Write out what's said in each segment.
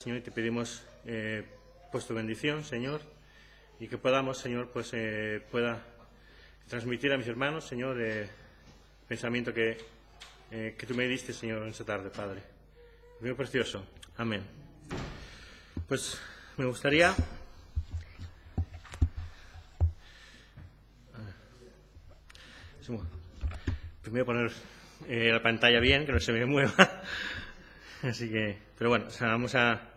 Señor, y te pedimos pues tu bendición, Señor, y que podamos, Señor, pues pueda transmitir a mis hermanos, Señor, el pensamiento que tú me diste, Señor, en esta tarde, Padre. Muy precioso. Amén. Pues me gustaría primero poner la pantalla bien, que no se me mueva. Así que, pero bueno, o sea, vamos a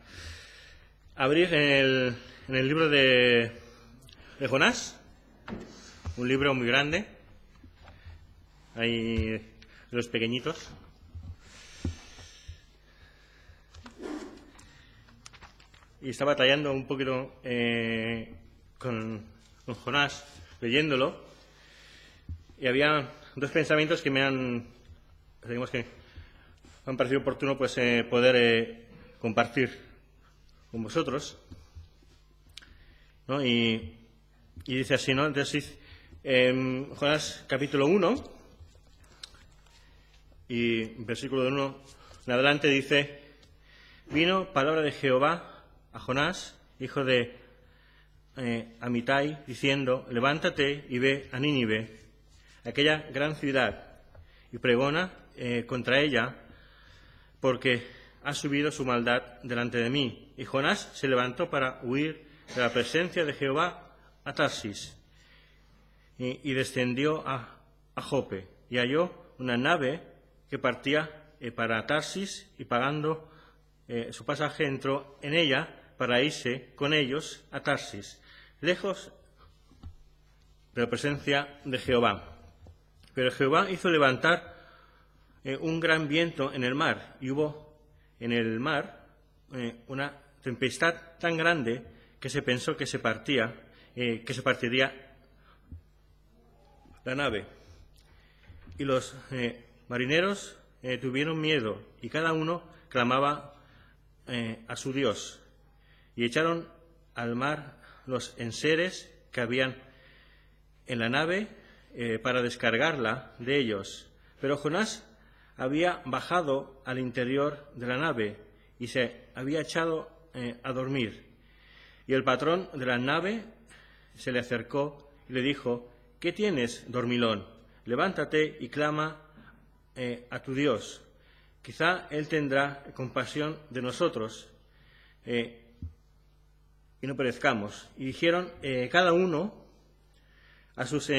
abrir en el libro de Jonás, un libro muy grande. Hay los pequeñitos. Y estaba batallando un poquito con Jonás, leyéndolo. Y había dos pensamientos que me han parecido oportuno pues poder compartir con vosotros, ¿no? Y dice así, ¿no? Entonces, Jonás capítulo 1 y versículo 1 en adelante dice: vino palabra de Jehová a Jonás, hijo de Amitai, diciendo: levántate y ve a Nínive, aquella gran ciudad, y pregona contra ella, porque ha subido su maldad delante de mí. Y Jonás se levantó para huir de la presencia de Jehová a Tarsis, y descendió a Jope, y halló una nave que partía para Tarsis, y pagando su pasaje entró en ella para irse con ellos a Tarsis, lejos de la presencia de Jehová. Pero Jehová hizo levantar un gran viento en el mar, y hubo en el mar una tempestad tan grande que se pensó que se partiría la nave. Y los marineros tuvieron miedo, y cada uno clamaba a su Dios, y echaron al mar los enseres que habían en la nave para descargarla de ellos. Pero Jonás había bajado al interior de la nave y se había echado a dormir. Y el patrón de la nave se le acercó y le dijo: ¿qué tienes, dormilón? Levántate y clama a tu Dios. Quizá Él tendrá compasión de nosotros y no perezcamos. Y dijeron cada uno a sus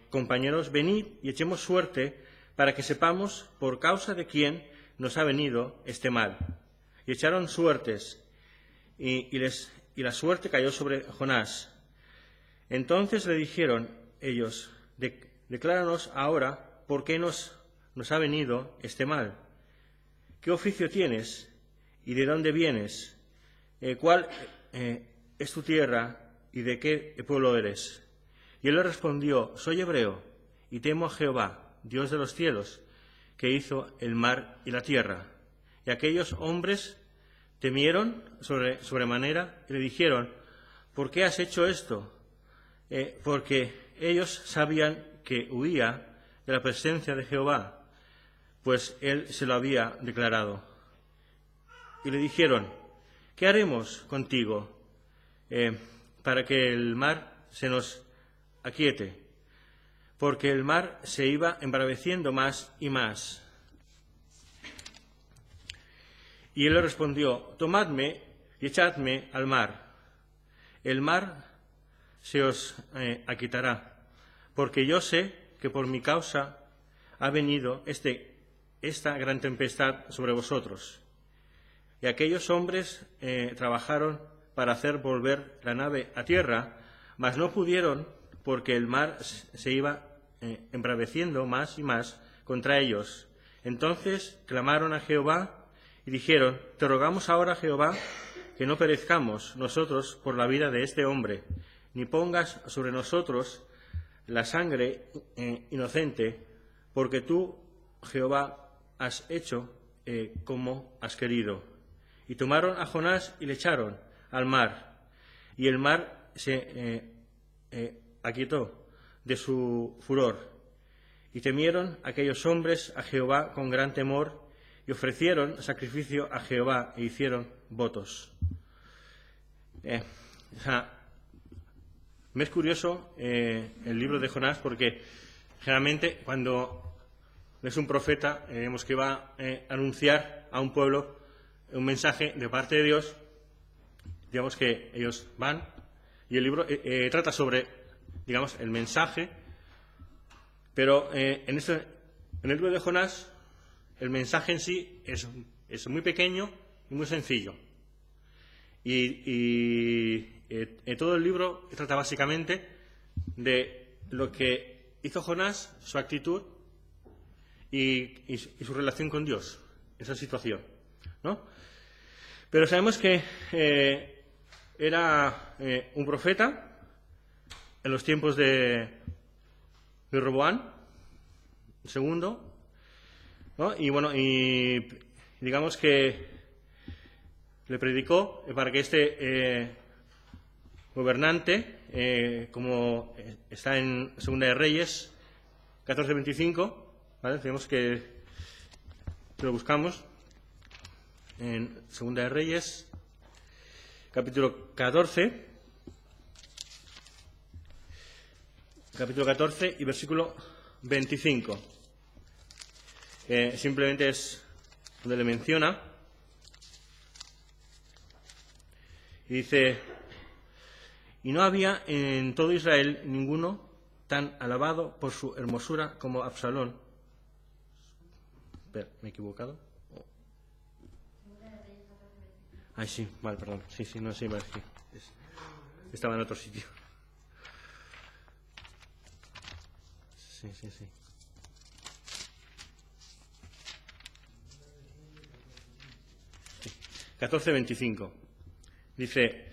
compañeros: venid y echemos suerte, para que sepamos por causa de quién nos ha venido este mal. Y echaron suertes, y la suerte cayó sobre Jonás. Entonces le dijeron ellos: decláranos ahora por qué nos ha venido este mal. ¿Qué oficio tienes y de dónde vienes? ¿Cuál es tu tierra y de qué pueblo eres? Y él le respondió: soy hebreo y temo a Jehová, Dios de los cielos, que hizo el mar y la tierra. Y aquellos hombres temieron sobremanera y le dijeron: ¿por qué has hecho esto? Porque ellos sabían que huía de la presencia de Jehová, pues él se lo había declarado. Y le dijeron: ¿qué haremos contigo para que el mar se nos aquiete? Porque el mar se iba embraveciendo más y más. Y él le respondió: tomadme y echadme al mar. El mar se os aquietará, porque yo sé que por mi causa ha venido esta gran tempestad sobre vosotros. Y aquellos hombres trabajaron para hacer volver la nave a tierra, mas no pudieron, porque el mar se iba embraveciendo más y más contra ellos. Entonces clamaron a Jehová y dijeron: te rogamos ahora, Jehová, que no perezcamos nosotros por la vida de este hombre, ni pongas sobre nosotros la sangre inocente, porque tú, Jehová, has hecho como has querido. Y tomaron a Jonás y le echaron al mar, y el mar se aquietó de su furor. Y temieron aquellos hombres a Jehová con gran temor, y ofrecieron sacrificio a Jehová, e hicieron votos. O sea, me es curioso el libro de Jonás, porque generalmente cuando es un profeta, vemos que va a anunciar a un pueblo un mensaje de parte de Dios. Digamos que ellos van y el libro trata sobre, digamos, el mensaje, pero en el libro de Jonás el mensaje en sí es muy pequeño y muy sencillo. Y todo el libro trata básicamente de lo que hizo Jonás, su actitud y su relación con Dios, esa situación, ¿no? Pero sabemos que era un profeta en los tiempos de Roboam II, ¿no? Y bueno, y digamos que le predicó para que este gobernante, como está en Segunda de Reyes 14:25, ¿vale? Tenemos que lo buscamos en Segunda de Reyes, capítulo 14 y versículo 25. Simplemente es donde le menciona y dice: y no había en todo Israel ninguno tan alabado por su hermosura como Absalón. Espera, ¿me he equivocado? Ay, sí, vale, perdón. Sí, no sé, vale, estaba en otro sitio. Sí. 14:25. Dice: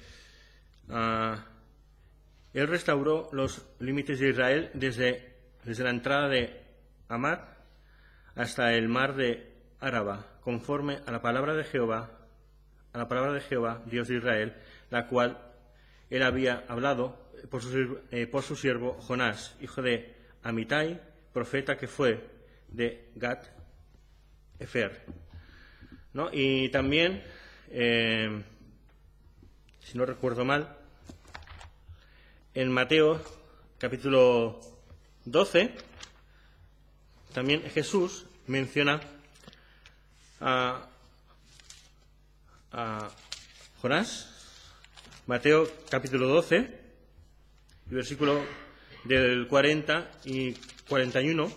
él restauró los límites de Israel desde la entrada de Amad hasta el mar de Araba, conforme a la palabra de Jehová, Dios de Israel, la cual él había hablado por su siervo Jonás, hijo de Amitai, profeta que fue de Gat Efer, ¿no? Y también, si no recuerdo mal, en Mateo capítulo 12 también Jesús menciona a Jonás. Mateo capítulo 12 y versículo del 40 y 41,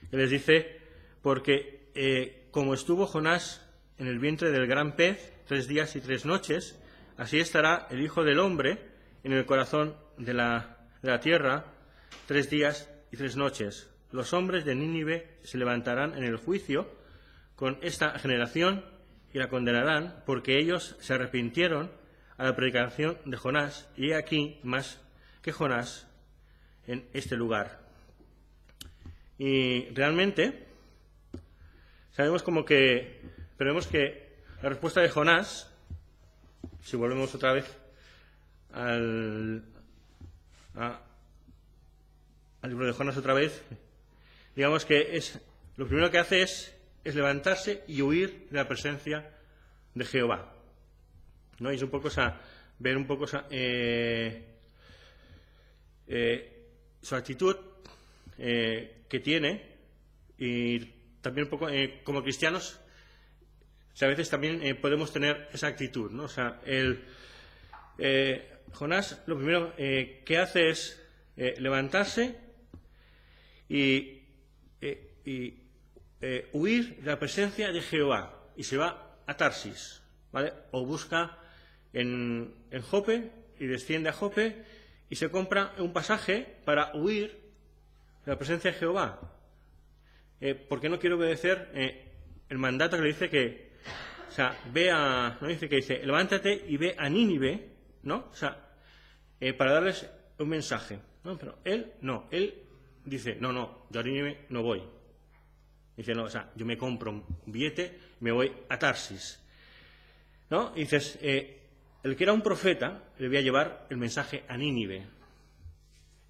que les dice: porque como estuvo Jonás en el vientre del gran pez 3 días y 3 noches, así estará el Hijo del Hombre en el corazón de la tierra 3 días y 3 noches. Los hombres de Nínive se levantarán en el juicio con esta generación y la condenarán, porque ellos se arrepintieron a la predicación de Jonás, y he aquí más que Jonás en este lugar. Y realmente sabemos pero vemos que la respuesta de Jonás, si volvemos otra vez al libro de Jonás otra vez, digamos que lo primero que hace es levantarse y huir de la presencia de Jehová, ¿no? Y es un poco ver un poco su actitud que tiene, y también un poco como cristianos, a veces también podemos tener esa actitud, ¿no? O sea, Jonás lo primero que hace es levantarse y huir de la presencia de Jehová, y se va a Tarsis, ¿vale? O busca en Jope y desciende a Jope y se compra un pasaje para huir de la presencia de Jehová, porque no quiere obedecer el mandato que le dice que, o sea, no dice que dice: levántate y ve a Nínive, ¿no? O sea, para darles un mensaje, ¿no? Pero él dice: no, yo a Nínive no voy. Dice: no, o sea, yo me compro un billete y me voy a Tarsis, ¿no? Y dices, el que era un profeta le voy a llevar el mensaje a Nínive,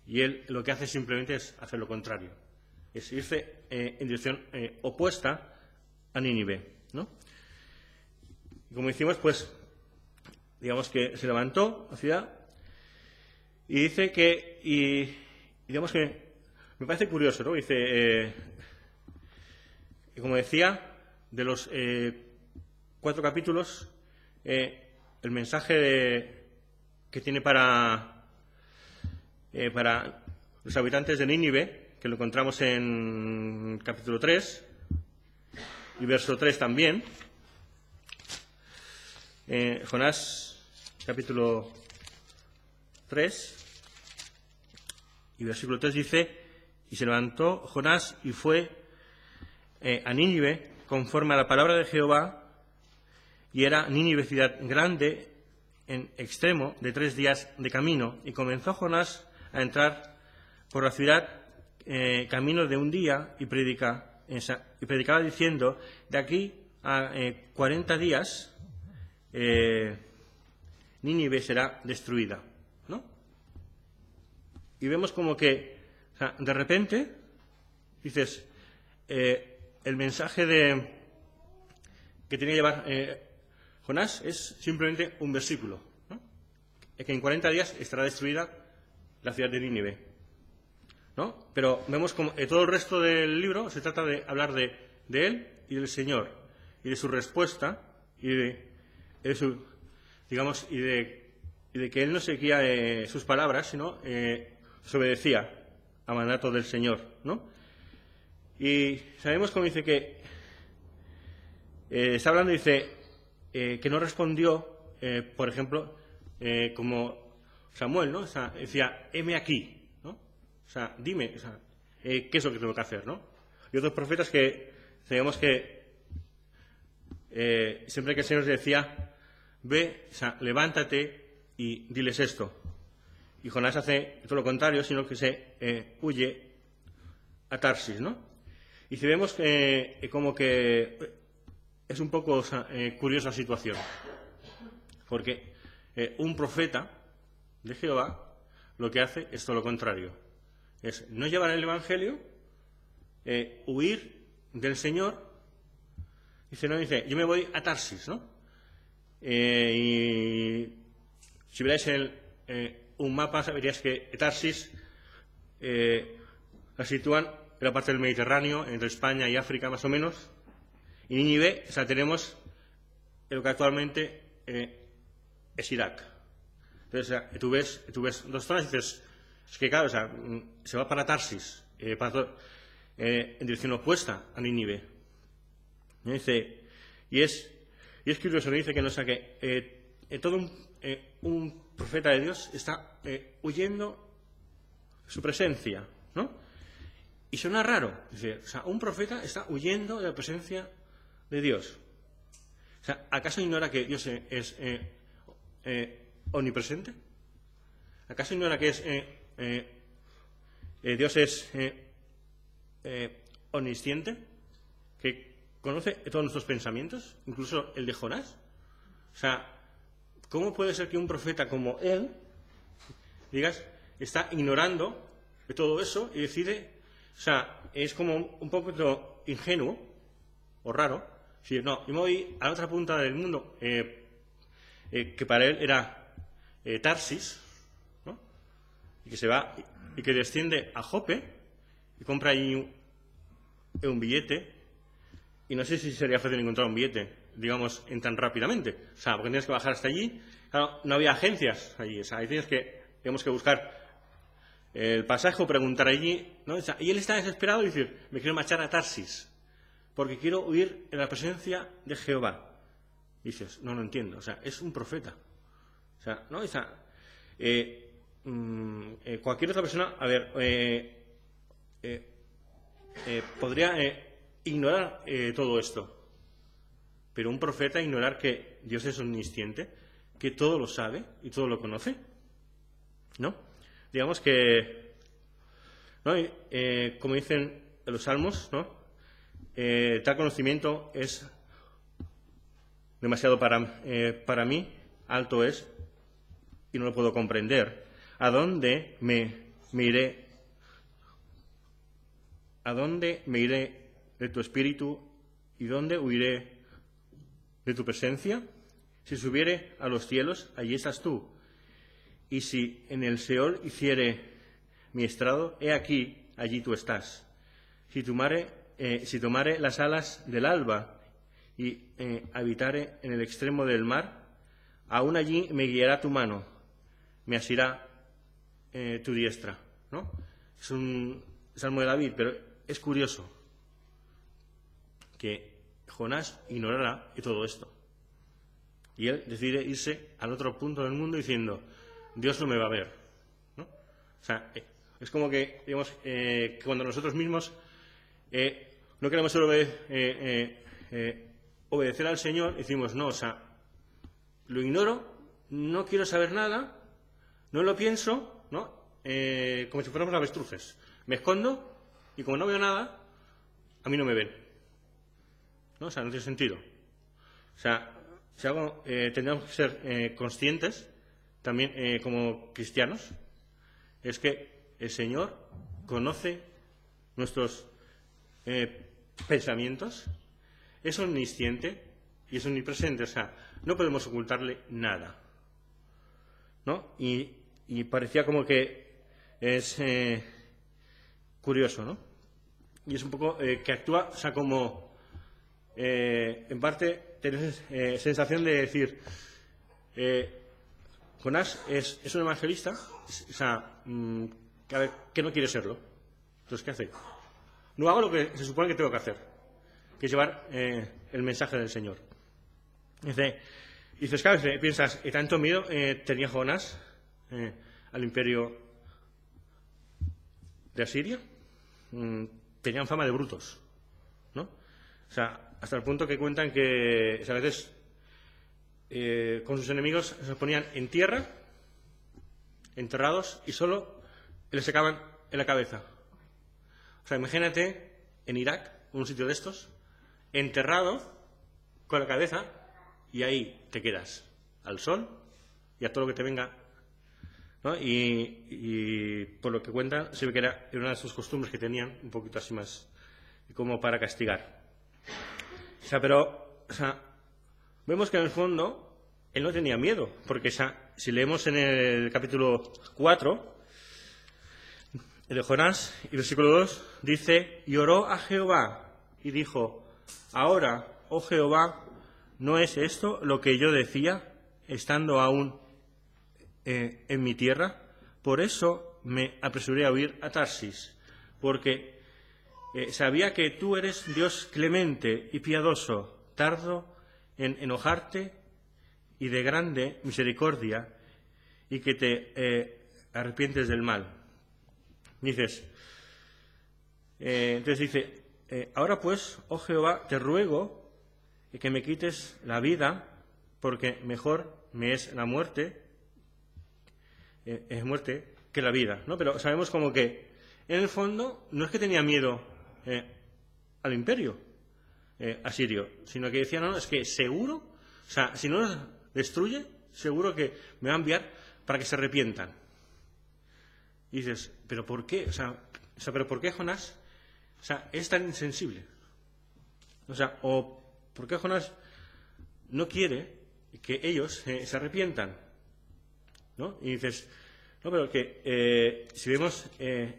y él lo que hace simplemente es hacer lo contrario, es irse en dirección opuesta a Nínive, ¿no? Y como decimos, pues, digamos que se levantó la ciudad y dice que, y digamos que, me parece curioso, ¿no? Dice, como decía, de los 4 capítulos, el mensaje que tiene para los habitantes de Nínive, que lo encontramos en capítulo 3 y verso 3 también. Jonás, capítulo 3 y versículo 3 dice: y se levantó Jonás y fue a Nínive conforme a la palabra de Jehová, y era Nínive ciudad grande en extremo de 3 días de camino, y comenzó Jonás a entrar por la ciudad camino de un día y predicaba diciendo: de aquí a 40 días Nínive será destruida, ¿no? Y vemos como que, o sea, de repente dices, el mensaje que tiene que llevar Jonás es simplemente un versículo, ¿no? Que en 40 días estará destruida la ciudad de Nínive, ¿no? Pero vemos como todo el resto del libro se trata de hablar de él y del Señor, y de su respuesta, y de su, digamos, y de que él no seguía sus palabras, sino se obedecía a mandato del Señor, ¿no? Y sabemos como dice que está hablando, dice que no respondió, por ejemplo, como Samuel, ¿no? O sea, decía, heme aquí, ¿no? O sea, dime, o sea, qué es lo que tengo que hacer, ¿no? Y otros profetas que sabemos que siempre que el Señor decía, ve, o sea, levántate y diles esto. Y Jonás hace todo lo contrario, sino que se huye a Tarsis, ¿no? Y si vemos como que es un poco curiosa la situación, porque un profeta de Jehová lo que hace es todo lo contrario, es no llevar el Evangelio, huir del Señor. Dice, yo me voy a Tarsis, ¿no? Y si vierais un mapa, veríais que Tarsis la sitúan en la parte del Mediterráneo, entre España y África más o menos, y Nínive, o sea, tenemos lo que actualmente es Irak. Entonces, o sea, tú ves 2 zonas y dices, es que claro, o sea, se va para Tarsis, en dirección opuesta a Nínive. Y dice, y es curioso, dice que no saque todo un profeta de Dios está huyendo de su presencia, ¿no? Y suena raro, dice, o sea, un profeta está huyendo de la presencia de Dios. O sea, ¿acaso ignora que Dios es omnipresente? ¿Acaso ignora que Dios es omnisciente? ¿Que conoce todos nuestros pensamientos, incluso el de Jonás? O sea, ¿cómo puede ser que un profeta como él, digas, está ignorando de todo eso y decide, o sea, es como un poco ingenuo o raro, decir, no, yo me voy a la otra punta del mundo, que para él era Tarsis, ¿no? Y que se va y que desciende a Jope y compra allí un billete, y no sé si sería fácil encontrar un billete, digamos, en tan rápidamente. O sea, porque tienes que bajar hasta allí. Claro, no había agencias allí. O sea, ahí tenemos que buscar el pasaje o preguntar allí, ¿no? O sea, y él está desesperado y dice, me quiero marchar a Tarsis, porque quiero huir en la presencia de Jehová. Y dices, no entiendo. O sea, es un profeta. O sea, ¿no? O sea, cualquier otra persona, a ver, podría ignorar todo esto. Pero un profeta ignorar que Dios es omnisciente, que todo lo sabe y todo lo conoce, ¿no? Digamos que, ¿no? Como dicen los salmos, ¿no? Tal conocimiento es demasiado para mí, alto es y no lo puedo comprender. ¿A dónde me iré? ¿A dónde me iré de tu espíritu y dónde huiré de tu presencia? Si subiere a los cielos, allí estás tú. Y si en el Seol hiciere mi estrado, he aquí, allí tú estás. Si tomare las alas del alba y habitare en el extremo del mar, aún allí me guiará tu mano, me asirá tu diestra, ¿no? Es un salmo de David, pero es curioso que Jonás ignorara todo esto. Y él decide irse al otro punto del mundo diciendo, Dios no me va a ver, ¿no? O sea, es como que, digamos, que cuando nosotros mismos no queremos solo obedecer al Señor, decimos, no, o sea, lo ignoro, no quiero saber nada, no lo pienso, ¿no? Como si fuéramos avestruces. Me escondo y como no veo nada, a mí no me ven, ¿no? O sea, no tiene sentido. O sea, si algo tendríamos que ser conscientes, también como cristianos, es que el Señor conoce nuestros pensamientos, es omnisciente y es omnipresente, o sea, no podemos ocultarle nada, ¿no? Y parecía como que es curioso, ¿no? Y es un poco que actúa, o sea, como en parte tener sensación de decir Jonás es un evangelista, o sea, que no quiere serlo. Entonces, ¿qué hace? No hago lo que se supone que tengo que hacer, que es llevar el mensaje del Señor. Dices, claro, piensas, ¿tanto miedo tenía Jonás al imperio de Asiria? Tenían fama de brutos, ¿no? O sea, hasta el punto que cuentan que a veces con sus enemigos se ponían en tierra, enterrados, y solo les secaban en la cabeza. O sea, imagínate en Irak, en un sitio de estos, enterrado con la cabeza, y ahí te quedas al sol y a todo lo que te venga, ¿no? Y por lo que cuentan, se ve que era una de sus costumbres que tenían, un poquito así más, como para castigar. O sea, pero, o sea, vemos que en el fondo él no tenía miedo, porque, o sea, si leemos en el capítulo 4 de Jonás, y versículo 2, dice, y oró a Jehová, y dijo, ahora, oh Jehová, ¿no es esto lo que yo decía, estando aún en mi tierra? Por eso me apresuré a huir a Tarsis, porque sabía que tú eres Dios clemente y piadoso, tardo en enojarte y de grande misericordia, y que te arrepientes del mal. Entonces dice, ahora pues, oh Jehová, te ruego que me quites la vida, porque mejor me es la muerte, que la vida, ¿no? Pero sabemos como que, en el fondo, no es que tenía miedo al imperio asirio, sino que decía, no, es que seguro, o sea, si no los destruye, seguro que me va a enviar para que se arrepientan. Y dices, ¿pero por qué? O sea, ¿pero por qué Jonás, o sea, es tan insensible? O sea, ¿o por qué Jonás no quiere que ellos se arrepientan? ¿No? Y dices, no, pero que si vemos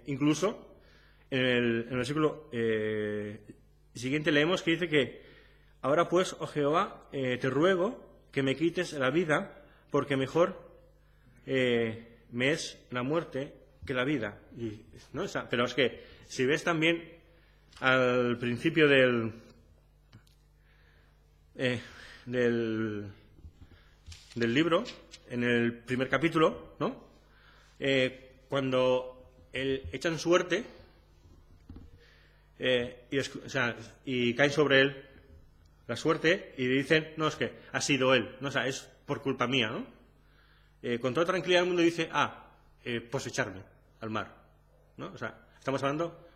incluso en el versículo siguiente leemos que dice que ahora pues, oh Jehová, te ruego que me quites la vida, porque mejor me es la muerte que la vida. Y, ¿no? O sea, pero es que si ves también al principio del libro, en el primer capítulo, ¿no? Cuando echan suerte y cae sobre él la suerte y dicen, no, es que ha sido él, no, o sea, es por culpa mía, ¿no? Con toda tranquilidad el mundo dice, pues echarme al mar, ¿no? O sea, estamos hablando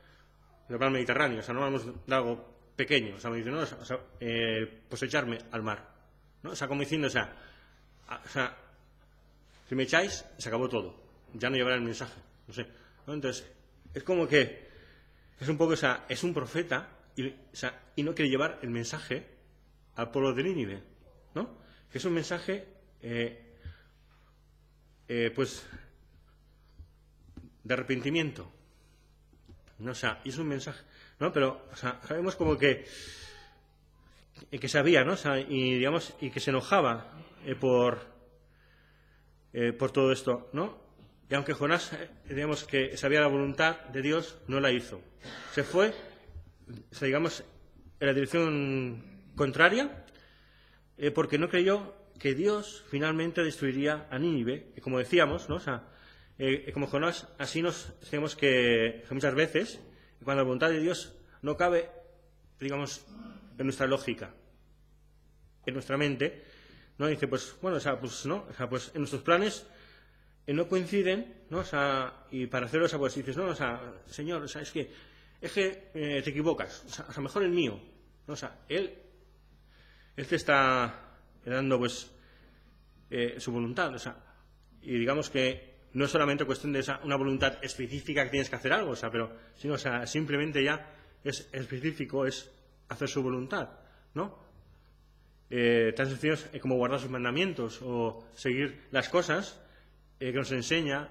del mar Mediterráneo, o sea, no hablamos de algo pequeño, o sea, me dicen, no, o sea, pues echarme al mar, ¿no? O sea, como diciendo, o sea, si me echáis, se acabó todo, ya no llevará el mensaje, no sé, ¿no? Entonces, es como que es un poco, o sea, es un profeta y no quiere llevar el mensaje al pueblo de Nínive, ¿no? que es un mensaje, pues, de arrepentimiento, ¿no? O sea, y es un mensaje, ¿no? Pero, o sea, sabemos como que sabía, ¿no? O sea, y digamos, y que se enojaba por todo esto, ¿no? Y aunque Jonás, digamos, que sabía la voluntad de Dios, no la hizo. Se fue, o sea, digamos, en la dirección contraria, porque no creyó que Dios finalmente destruiría a Nínive. Y como decíamos, ¿no? O sea, como Jonás, así nos tenemos que muchas veces, cuando la voluntad de Dios no cabe, digamos, en nuestra lógica, en nuestra mente, ¿no? Dice, pues, bueno, o sea, pues, ¿no? O sea, pues en nuestros planes no coinciden, ¿no? O sea, y para hacerlo, o sea, pues dices, no, o sea, Señor, o sea, es que te equivocas, o sea, mejor el mío, ¿no? O sea, Él te está dando, pues, su voluntad, o sea, y digamos que no es solamente cuestión de una voluntad específica que tienes que hacer algo, o sea, pero, sino, o sea, simplemente ya es específico, es hacer su voluntad, ¿no? Tan sencillos como guardar sus mandamientos o seguir las cosas que nos enseña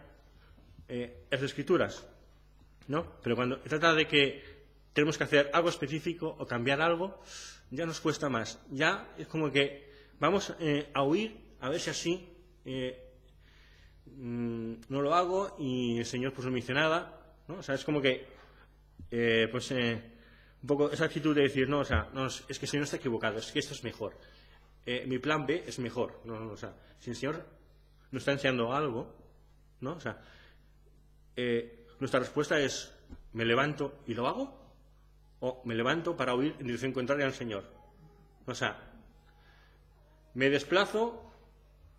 las Escrituras, ¿no? Pero cuando se trata de que tenemos que hacer algo específico o cambiar algo, ya nos cuesta más. Ya es como que vamos a huir, a ver si así no lo hago y el Señor pues no me dice nada, ¿no? O sea, es como que un poco esa actitud de decir, no, o sea, no, es que el Señor está equivocado, es que esto es mejor. Mi plan B es mejor. No, o sea, si el Señor nos está enseñando algo, ¿no? O sea, nuestra respuesta es, ¿me levanto y lo hago? ¿O me levanto para huir en dirección contraria al Señor? O sea, me desplazo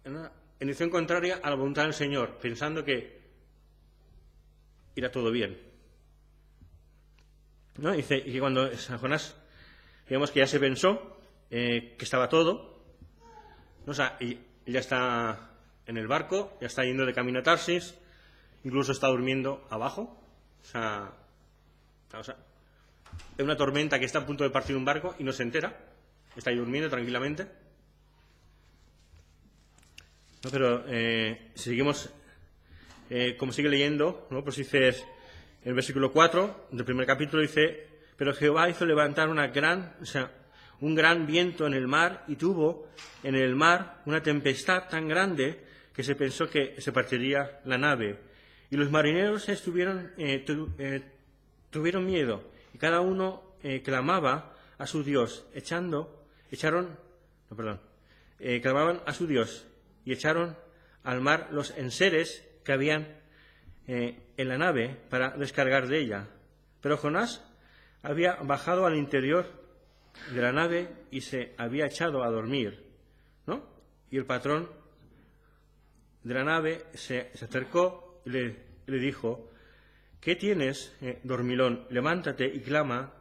en dirección contraria a la voluntad del Señor, pensando que irá todo bien, ¿no? Dice, y que cuando San Jonás, digamos que ya se pensó que estaba todo, ¿no? O sea, y ya está en el barco, ya está yendo de camino a Tarsis, incluso está durmiendo abajo, o sea, es una tormenta que está a punto de partir un barco y no se entera, está ahí durmiendo tranquilamente. No, pero si seguimos, como sigue leyendo, ¿no? Pues dice, en el versículo 4 del primer capítulo dice, pero Jehová hizo levantar un gran viento en el mar y tuvo en el mar una tempestad tan grande que se pensó que se partiría la nave. Y los marineros tuvieron miedo y cada uno clamaba a su Dios, clamaban a su Dios y echaron al mar los enseres que habían en la nave para descargar de ella. Pero Jonás había bajado al interior de la nave y se había echado a dormir, ¿no? Y el patrón de la nave se acercó y le dijo, ¿qué tienes, dormilón? Levántate y clama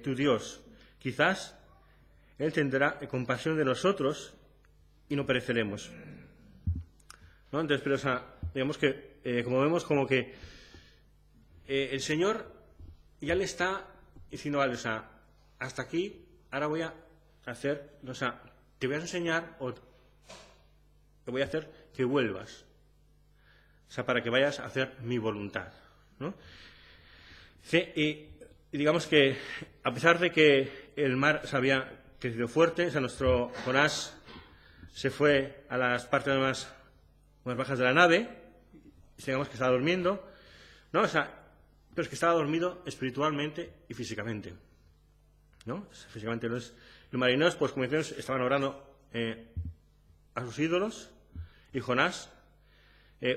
tu Dios. Quizás Él tendrá compasión de nosotros y no pereceremos, ¿no? Entonces, pero, o sea, digamos que, como vemos, como que el Señor ya le está diciendo, vale, o sea, hasta aquí, ahora voy a hacer, o sea, te voy a enseñar o te voy a hacer que vuelvas, o sea, para que vayas a hacer mi voluntad, ¿no? Y digamos que, a pesar de que el mar se había crecido fuerte, o sea, nuestro Jonás se fue a las partes más bajas de la nave, y digamos que estaba durmiendo, ¿no? O sea, pero es que estaba dormido espiritualmente y físicamente, ¿no? Físicamente los marineros, pues como decíamos, estaban orando a sus ídolos y Jonás,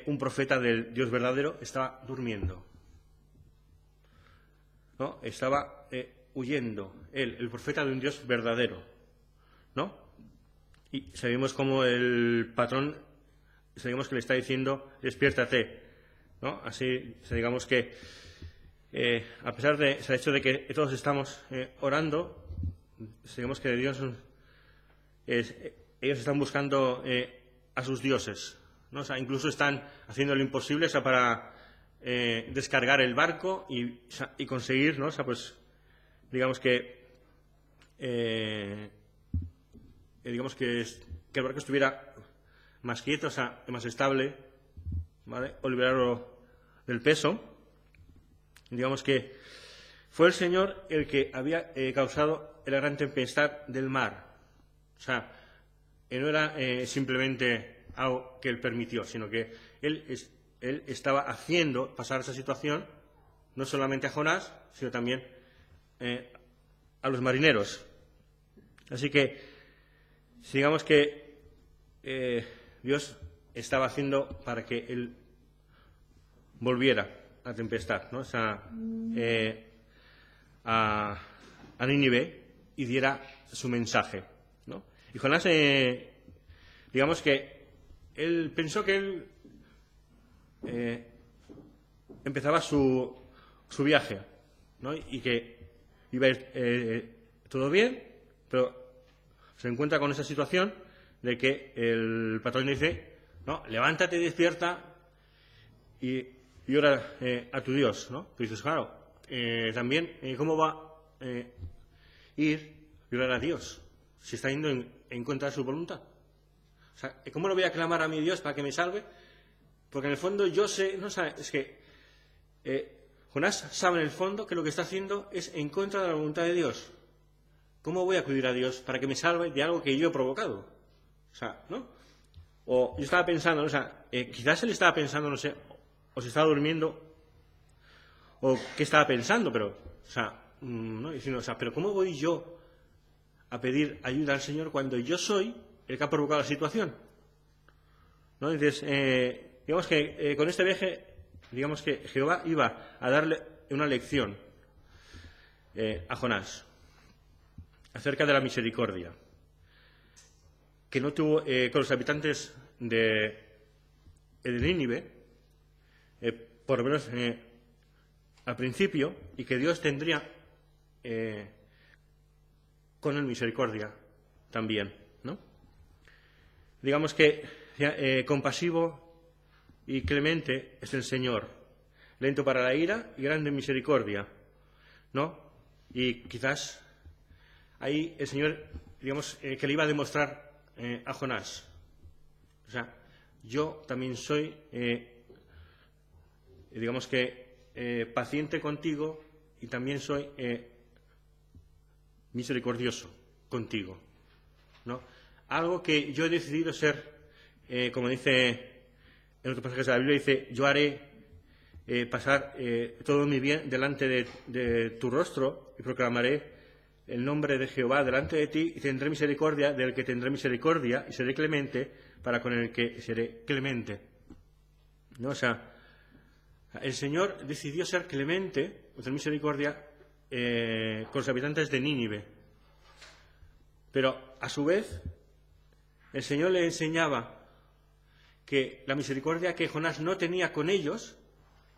un profeta del Dios verdadero, estaba durmiendo, ¿no? Estaba huyendo, él, el profeta de un Dios verdadero, ¿no? Y sabemos como el patrón, sabemos que le está diciendo, despiértate, ¿no? Así, digamos que a pesar de el hecho de que todos estamos orando, digamos que Dios ellos están buscando a sus dioses, ¿no? O sea, incluso están haciendo lo imposible, o sea, para descargar el barco y conseguir, ¿no? O sea, pues digamos que que el barco estuviera más quieto, o sea, más estable, ¿vale? O liberarlo del peso. Digamos que fue el Señor el que había causado la gran tempestad del mar. O sea, no era simplemente algo que Él permitió, sino que Él estaba haciendo pasar esa situación no solamente a Jonás, sino también a los marineros. Así que, digamos que Dios estaba haciendo para que Él volviera a la tempestad, ¿no? O sea, a Nínive y diera su mensaje, ¿no? Y Jonás, digamos que él pensó que él empezaba su viaje, ¿no? Y que iba a ir todo bien, pero se encuentra con esa situación de que el patrón dice, no, levántate, despierta y ora a tu Dios, ¿no? Tú dices, claro, también, ¿cómo va a ir y orar a Dios si está yendo en contra de su voluntad? O sea, ¿cómo lo voy a clamar a mi Dios para que me salve? Porque en el fondo yo sé, no sabe, es que Jonás sabe en el fondo que lo que está haciendo es en contra de la voluntad de Dios. ¿Cómo voy a acudir a Dios para que me salve de algo que yo he provocado? O sea, ¿no? O yo estaba pensando, ¿no? O sea, quizás él estaba pensando, no sé, o se estaba durmiendo, o qué estaba pensando, pero, o sea, ¿no? Diciendo, o sea, pero ¿cómo voy yo a pedir ayuda al Señor cuando yo soy el que ha provocado la situación? ¿No? Entonces, digamos que con este viaje, digamos que Jehová iba a darle una lección a Jonás acerca de la misericordia que no tuvo con los habitantes de Nínive, por lo menos al principio, y que Dios tendría con él misericordia también, ¿no? Digamos que compasivo y clemente es el Señor, lento para la ira y grande en misericordia, ¿no? Y quizás ahí el Señor, digamos, que le iba a demostrar a Jonás. O sea, yo también soy, digamos que, paciente contigo y también soy misericordioso contigo, ¿no? Algo que yo he decidido ser, como dice en otros pasajes de la Biblia, dice, yo haré pasar todo mi bien delante de tu rostro y proclamaré el nombre de Jehová delante de ti y tendré misericordia del que tendré misericordia y seré clemente para con el que seré clemente, ¿no? O sea, el Señor decidió ser clemente, o tener misericordia con los habitantes de Nínive, pero a su vez el Señor le enseñaba que la misericordia que Jonás no tenía con ellos,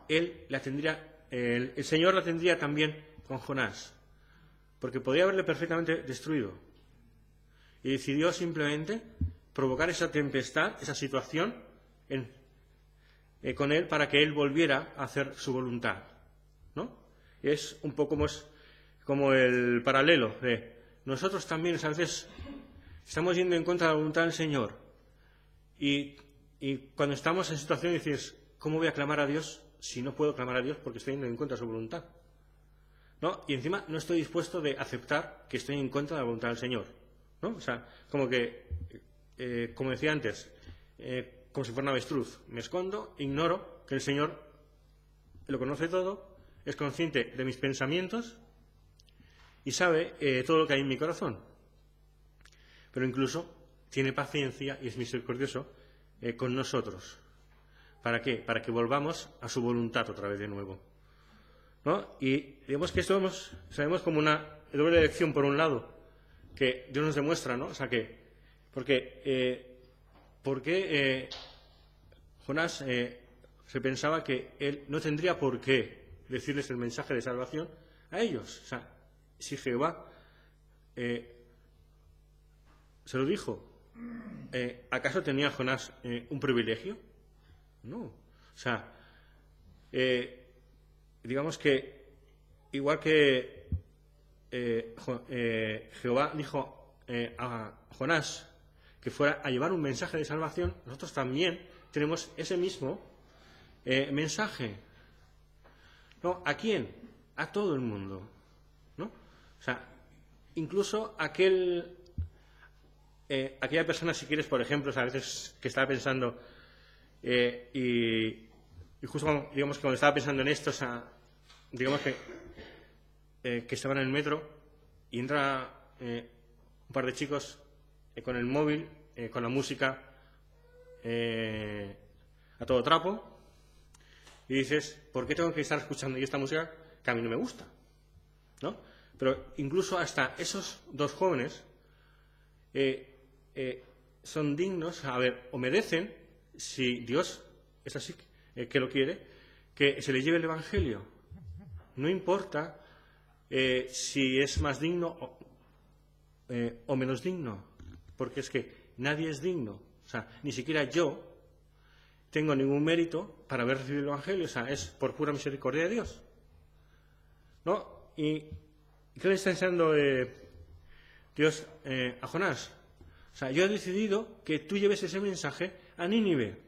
él la tendría, el Señor la tendría también con Jonás, porque podría haberle perfectamente destruido. Y decidió simplemente provocar esa tempestad, esa situación con él para que él volviera a hacer su voluntad, ¿no? Es un poco como el paralelo de nosotros también a veces estamos yendo en contra de la voluntad del Señor y cuando estamos en situación dices, ¿cómo voy a clamar a Dios si no puedo clamar a Dios porque estoy yendo en contra de su voluntad? ¿No? Y encima no estoy dispuesto de aceptar que estoy en contra de la voluntad del Señor, ¿no? O sea, como que, como decía antes, como si fuera un avestruz, me escondo, ignoro que el Señor lo conoce todo, es consciente de mis pensamientos y sabe todo lo que hay en mi corazón. Pero incluso tiene paciencia y es misericordioso con nosotros. ¿Para qué? Para que volvamos a su voluntad otra vez de nuevo, ¿no? Y digamos que esto sabemos como una doble lección, por un lado, que Dios nos demuestra, ¿no? O sea que, porque Jonás se pensaba que él no tendría por qué decirles el mensaje de salvación a ellos. O sea, si Jehová se lo dijo, ¿acaso tenía Jonás un privilegio? No. O sea, digamos que igual que Jehová dijo a Jonás que fuera a llevar un mensaje de salvación, nosotros también tenemos ese mismo mensaje. ¿No? ¿A quién? A todo el mundo, ¿no? O sea, incluso aquella persona, si quieres, por ejemplo, a veces que estaba pensando y justo digamos que cuando estaba pensando en esto, o sea, digamos que estaba en el metro y entra un par de chicos con el móvil, con la música a todo trapo, y dices, ¿por qué tengo que estar escuchando yo esta música que a mí no me gusta? ¿No? Pero incluso hasta esos dos jóvenes son dignos, a ver, o merecen, si Dios es así que lo quiere, que se les lleve el Evangelio. No importa si es más digno o menos digno, porque es que nadie es digno. O sea, ni siquiera yo tengo ningún mérito para haber recibido el Evangelio. O sea, es por pura misericordia de Dios, ¿no? ¿Y qué le está enseñando Dios a Jonás? O sea, yo he decidido que tú lleves ese mensaje a Nínive.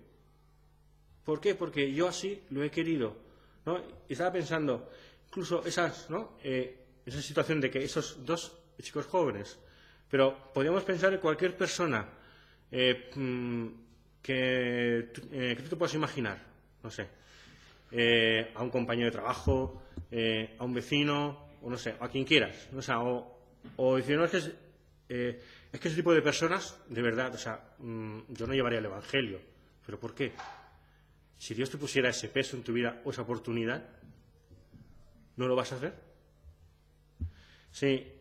¿Por qué? Porque yo así lo he querido, ¿no? Y estaba pensando, incluso esa situación de que esos dos chicos jóvenes, pero podríamos pensar en cualquier persona que tú te puedas imaginar, no sé, a un compañero de trabajo, a un vecino, o no sé, a quien quieras, o sea, o decir, no, es que ese tipo de personas, de verdad, o sea, yo no llevaría el Evangelio. ¿Pero por qué? Si Dios te pusiera ese peso en tu vida o esa oportunidad, ¿no lo vas a hacer? Si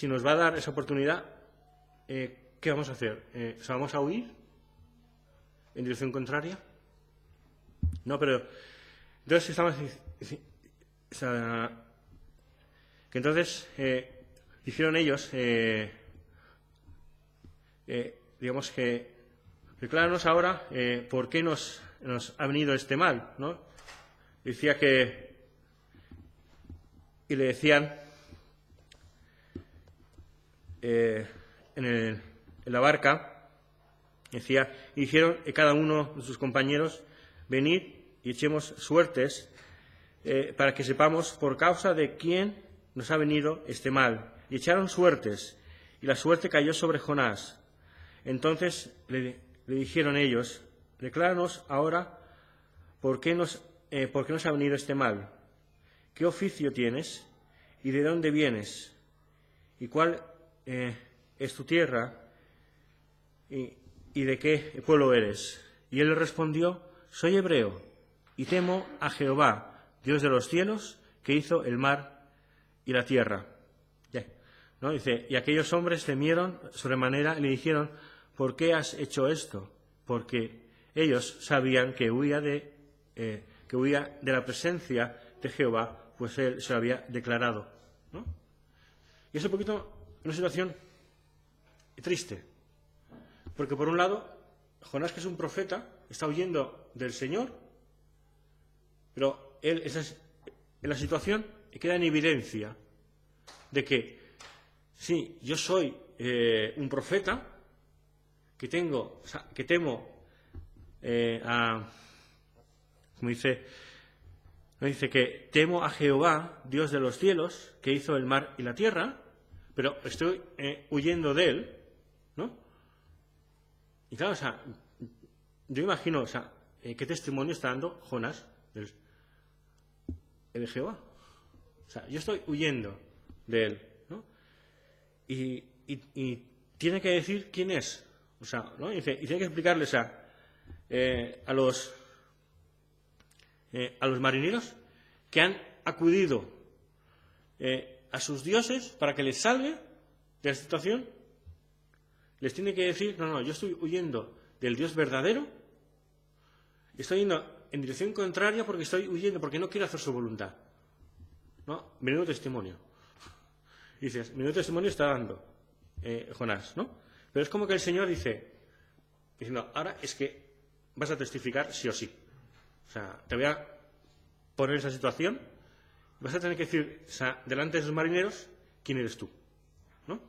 nos va a dar esa oportunidad, ¿qué vamos a hacer? ¿O sea, vamos a huir en dirección contraria? No, pero entonces estamos, o sea, que entonces dijeron ellos, digamos que decláranos ahora por qué nos ha venido este mal, ¿no? Decía que, y le decían en la barca, decía, y dijeron cada uno de sus compañeros, venid y echemos suertes para que sepamos por causa de quién nos ha venido este mal. Y echaron suertes, y la suerte cayó sobre Jonás. Entonces le dijeron ellos, decláranos ahora por qué nos ha venido este mal. ¿Qué oficio tienes? ¿Y de dónde vienes? ¿Y cuál es tu tierra? ¿Y de qué pueblo eres? Y él le respondió, soy hebreo, y temo a Jehová, Dios de los cielos, que hizo el mar y la tierra. ¿No? Dice, y aquellos hombres temieron sobremanera y le dijeron, ¿por qué has hecho esto? Porque ellos sabían que huía de la presencia de Jehová, pues él se lo había declarado, ¿no? Y es un poquito una situación triste, porque por un lado, Jonás, que es un profeta, está huyendo del Señor, pero él en la situación queda en evidencia de que sí, yo soy un profeta, que temo como dice que temo a Jehová, Dios de los cielos, que hizo el mar y la tierra, pero estoy huyendo de él, ¿no? Y claro, o sea, yo imagino, o sea, qué testimonio está dando Jonás de Jehová. O sea, yo estoy huyendo de él, ¿no? Y tiene que decir quién es. O sea, ¿no? Y tiene que explicarles a los marineros que han acudido a sus dioses para que les salve de la situación. Les tiene que decir, no, yo estoy huyendo del Dios verdadero, estoy yendo en dirección contraria porque estoy huyendo, porque no quiero hacer su voluntad. ¿No? Menudo testimonio. Y dices, menudo testimonio está dando Jonás, ¿no? Pero es como que el Señor dice, diciendo, ahora es que vas a testificar sí o sí. O sea, te voy a poner en esa situación, vas a tener que decir, o sea, delante de esos marineros, quién eres tú, ¿no?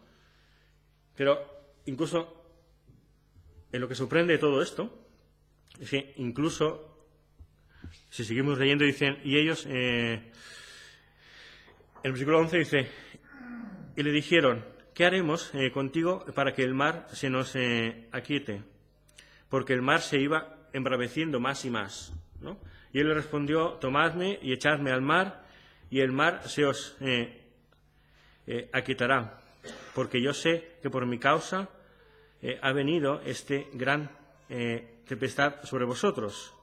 Pero incluso lo que sorprende de todo esto es que incluso, si seguimos leyendo, dicen, y ellos, el versículo 11 dice, y le dijeron, ¿qué haremos contigo para que el mar se nos aquiete? Porque el mar se iba embraveciendo más y más, ¿no? Y él le respondió, tomadme y echadme al mar, y el mar se os aquietará, porque yo sé que por mi causa ha venido este gran tempestad sobre vosotros.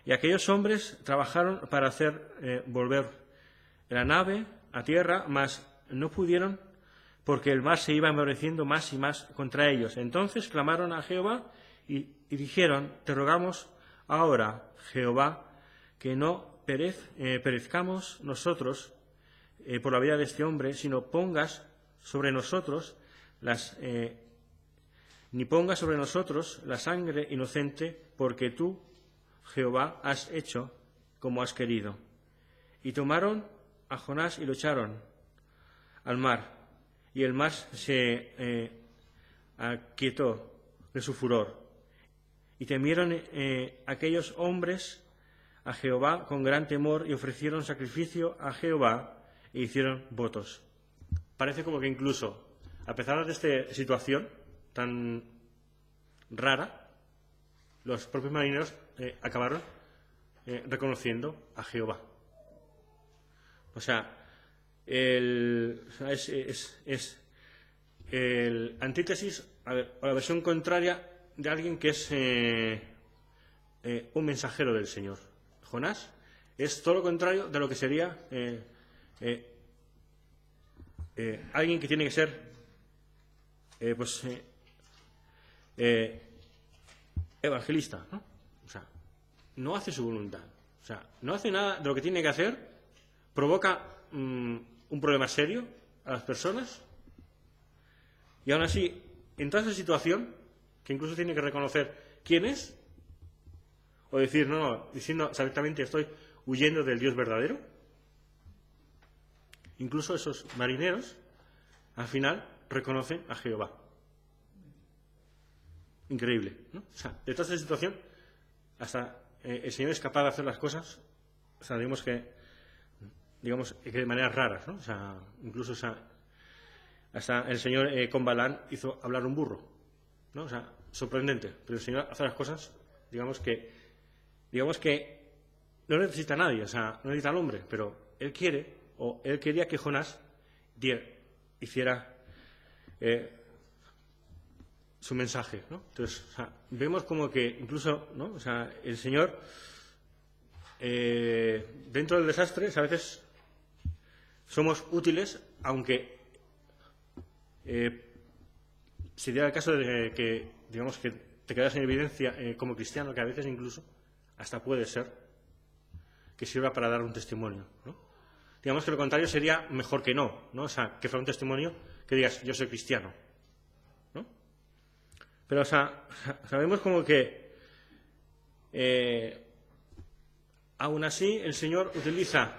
Y aquellos hombres trabajaron para hacer volver la nave a tierra, mas no pudieron, porque el mar se iba embraveciendo más y más contra ellos. Entonces clamaron a Jehová y dijeron, te rogamos ahora, Jehová, que no perezcamos nosotros por la vida de este hombre, sino pongas sobre nosotros ni pongas sobre nosotros la sangre inocente, porque tú, Jehová, has hecho como has querido. Y tomaron a Jonás y lo echaron al mar, y el mar se aquietó de su furor. Y temieron aquellos hombres a Jehová con gran temor y ofrecieron sacrificio a Jehová e hicieron votos. Parece como que incluso, a pesar de esta situación tan rara, los propios marineros acabaron reconociendo a Jehová. O sea, es el antítesis, a la versión contraria de alguien que es un mensajero del Señor. Jonás es todo lo contrario de lo que sería alguien que tiene que ser evangelista, ¿no? O sea, no hace su voluntad. O sea, no hace nada de lo que tiene que hacer, provoca un problema serio a las personas, y aún así, en toda esa situación, que incluso tiene que reconocer quién es, o decir, diciendo exactamente, estoy huyendo del Dios verdadero. Incluso esos marineros, al final, reconocen a Jehová. Increíble, ¿no? O sea, de toda esta situación, hasta el Señor es capaz de hacer las cosas, o sea, digamos que de maneras raras, ¿no? O sea, incluso hasta el Señor con Balaam hizo hablar un burro, ¿no? O sea, sorprendente. Pero el Señor hace las cosas, digamos que no necesita a nadie, o sea, no necesita al hombre, pero Él quería que Jonás hiciera su mensaje, ¿no? Entonces, o sea, vemos como que incluso, ¿no? O sea, el Señor dentro del desastre, a veces somos útiles, aunque si diera el caso de que, digamos, que te quedas en evidencia como cristiano, que a veces incluso hasta puede ser que sirva para dar un testimonio, ¿no? Digamos que lo contrario sería mejor que no, ¿no? O sea, que fuera un testimonio que digas, yo soy cristiano, ¿no? Pero, o sea, sabemos como que aún así el Señor utiliza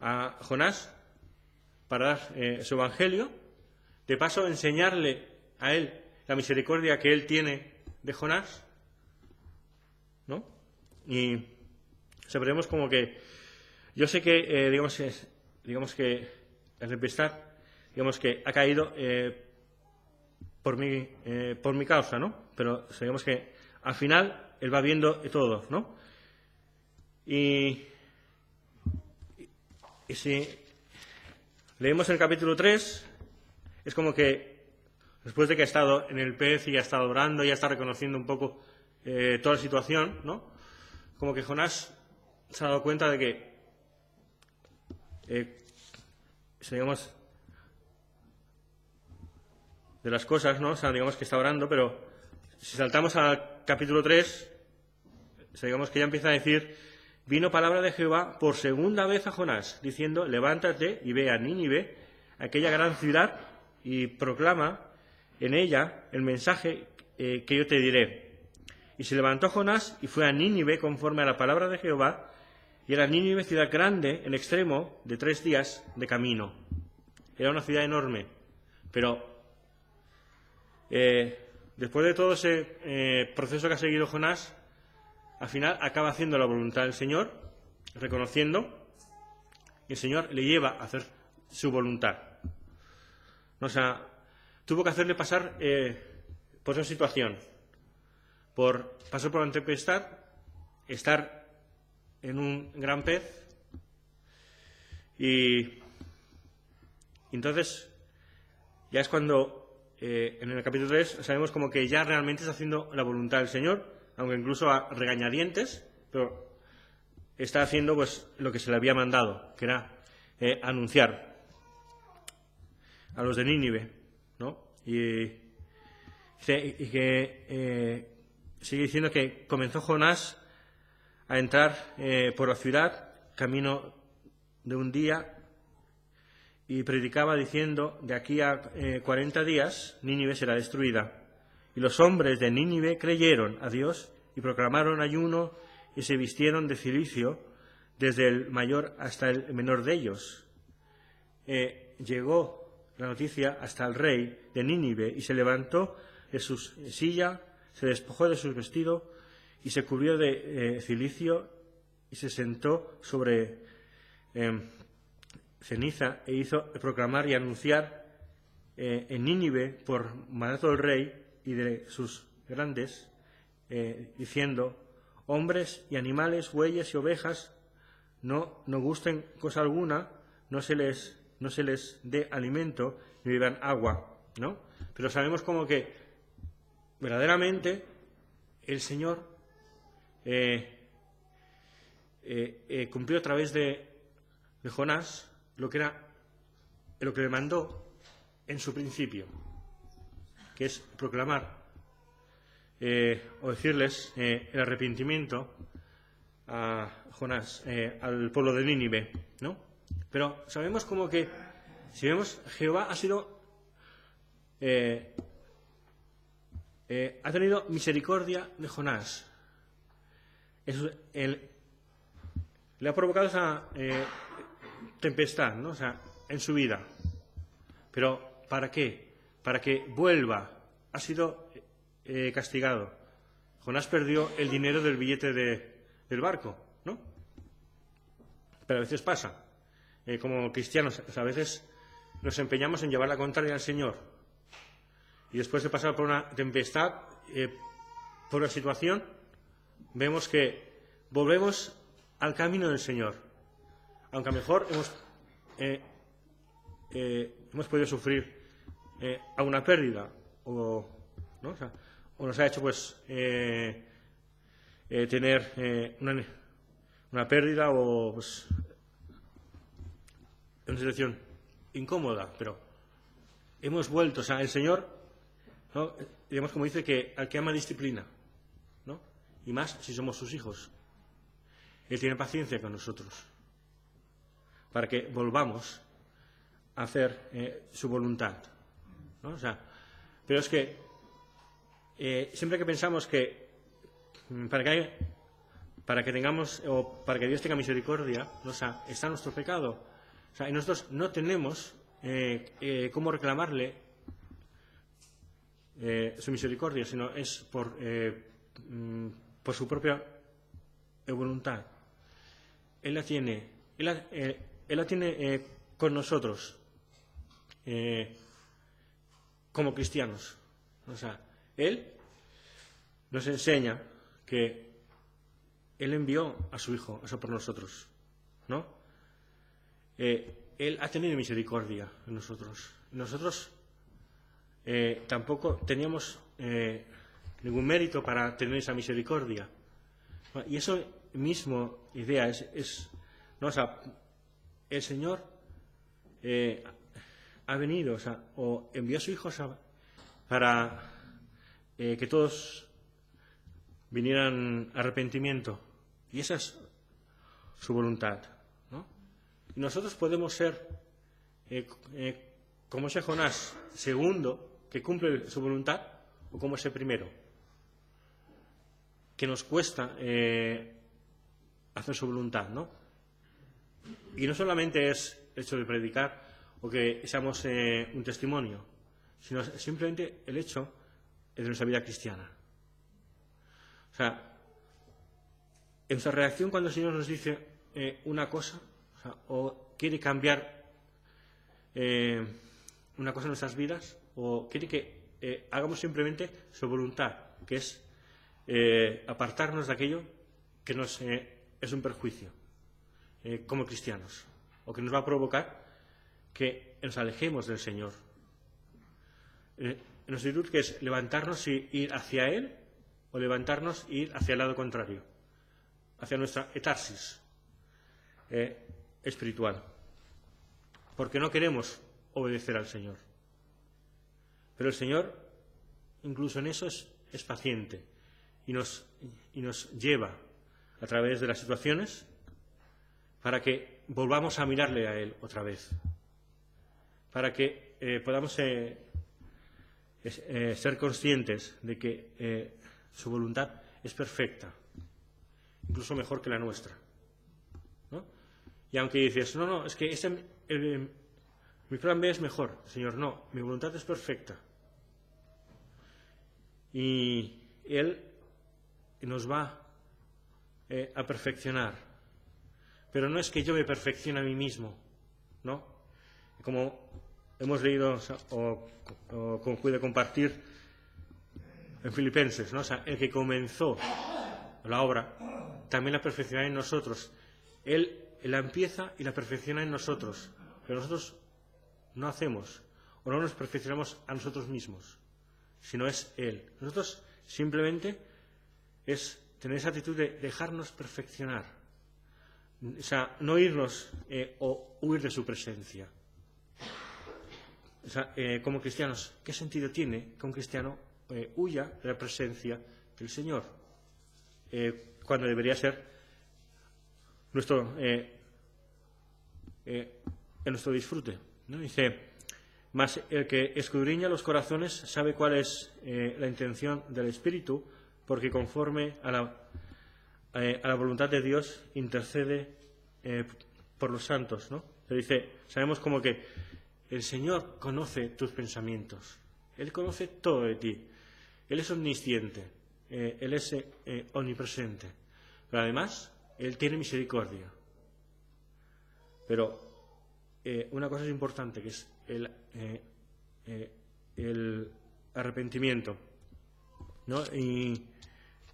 a Jonás para dar su evangelio, de paso enseñarle a él la misericordia que él tiene de Jonás, ¿no? Y sabremos como que yo sé que digamos que la tempestad, digamos que ha caído por mi causa, ¿no? Pero sabemos que al final él va viendo todo, ¿no? Y si leemos el capítulo 3, es como que después de que ha estado en el pez y ha estado orando y ha estado reconociendo un poco toda la situación, ¿no? Como que Jonás se ha dado cuenta de que digamos, de las cosas, ¿no? O sea, digamos que está orando, pero si saltamos al capítulo 3, o sea, digamos que ya empieza a decir, vino palabra de Jehová por segunda vez a Jonás, diciendo, levántate y ve a Nínive, aquella gran ciudad, y proclama en ella el mensaje que yo te diré. Y se levantó Jonás y fue a Nínive conforme a la palabra de Jehová, y era Nínive ciudad grande en extremo de 3 días de camino. Era una ciudad enorme, pero después de todo ese proceso que ha seguido Jonás, al final acaba haciendo la voluntad del Señor, reconociendo, y el Señor le lleva a hacer su voluntad. O sea, tuvo que hacerle pasar por esa situación, pasar por la tempestad, estar en un gran pez, y entonces ya es cuando en el capítulo 3 sabemos como que ya realmente está haciendo la voluntad del Señor, aunque incluso a regañadientes, pero está haciendo pues lo que se le había mandado, que era anunciar a los de Nínive, ¿no? Y que sigue diciendo que comenzó Jonás a entrar por la ciudad, camino de un día, y predicaba diciendo: de aquí a 40 días Nínive será destruida. Y los hombres de Nínive creyeron a Dios y proclamaron ayuno y se vistieron de cilicio, desde el mayor hasta el menor de ellos. Llegó la noticia hasta el rey de Nínive y se levantó de su silla, se despojó de su vestido y se cubrió de cilicio y se sentó sobre ceniza e hizo proclamar y anunciar en Nínive por mandato del rey y de sus grandes, diciendo: hombres y animales, bueyes y ovejas, no gusten cosa alguna, no se les dé alimento ni beban agua, ¿no? Pero sabemos como que verdaderamente el Señor cumplió a través de Jonás lo que le mandó en su principio, que es proclamar o decirles el arrepentimiento a Jonás, al pueblo de Nínive, ¿no? Pero sabemos como que, si vemos, Jehová ha tenido misericordia de Jonás. Le ha provocado esa tempestad, ¿no? O sea, en su vida. Pero ¿para qué? Para que vuelva. Ha sido castigado. Jonás perdió el dinero del billete del barco, ¿no? Pero a veces pasa. Como cristianos, a veces nos empeñamos en llevar la contraria al Señor. Y después de pasar por una tempestad, por una situación, vemos que volvemos al camino del Señor. Aunque a lo mejor hemos podido sufrir alguna pérdida, ¿no? O sea, o nos ha hecho pues tener una pérdida o pues, una situación incómoda, pero hemos vuelto. O sea, el Señor, ¿no? Digamos, como dice, que al que ama disciplina, ¿no? Y más si somos sus hijos. Él tiene paciencia con nosotros para que volvamos a hacer su voluntad, ¿no? O sea, pero es que siempre que pensamos que para que tengamos o para que Dios tenga misericordia, ¿no? O sea, está nuestro pecado. O sea, y nosotros no tenemos cómo reclamarle su misericordia, sino es por su propia voluntad. Él la tiene con nosotros como cristianos. O sea, Él nos enseña que Él envió a su Hijo, eso por nosotros, ¿no? Él ha tenido misericordia en nosotros. Nosotros tampoco teníamos ningún mérito para tener esa misericordia. Y eso mismo idea es ¿no? O sea, el Señor ha venido, o sea, o envió a su Hijo para que todos vinieran a arrepentimiento. Y esa es su voluntad, ¿no? Y nosotros podemos ser como ese Jonás segundo, que cumple su voluntad, o como ese primero, que nos cuesta hacer su voluntad, ¿no? Y no solamente es el hecho de predicar o que seamos un testimonio, sino simplemente el hecho de nuestra vida cristiana. O sea, en nuestra reacción cuando el Señor nos dice una cosa, o quiere cambiar una cosa en nuestras vidas, o quiere que hagamos simplemente su voluntad, que es apartarnos de aquello que nos es un perjuicio como cristianos, o que nos va a provocar que nos alejemos del Señor. Nuestra actitud que es levantarnos y ir hacia Él, o levantarnos e ir hacia el lado contrario, hacia nuestra etarsis espiritual, porque no queremos obedecer al Señor. Pero el Señor, incluso en eso, es paciente y nos lleva a través de las situaciones para que volvamos a mirarle a Él otra vez, para que podamos ser conscientes de que su voluntad es perfecta, incluso mejor que la nuestra, ¿no? Y aunque dices, no, es que mi plan B es mejor, Señor, no, mi voluntad es perfecta. Y Él nos va a perfeccionar. Pero no es que yo me perfeccione a mí mismo, ¿no? Como hemos leído o pude compartir en Filipenses, ¿no? O sea, el que comenzó la obra también la perfeccionará en nosotros. Él la empieza y la perfecciona en nosotros, pero nosotros no hacemos o no nos perfeccionamos a nosotros mismos, sino es Él. Nosotros simplemente es tener esa actitud de dejarnos perfeccionar, o sea, no irnos o huir de su presencia. O sea, como cristianos, ¿qué sentido tiene que un cristiano huya de la presencia del Señor? Cuando debería ser en nuestro disfrute, ¿no? Dice, mas el que escudriña los corazones sabe cuál es la intención del Espíritu, porque conforme a la voluntad de Dios intercede por los santos, ¿no? Se dice, sabemos como que el Señor conoce tus pensamientos, Él conoce todo de ti, Él es omnisciente, Él es omnipresente, pero además Él tiene misericordia. Pero una cosa es importante, que es el arrepentimiento, ¿no? Y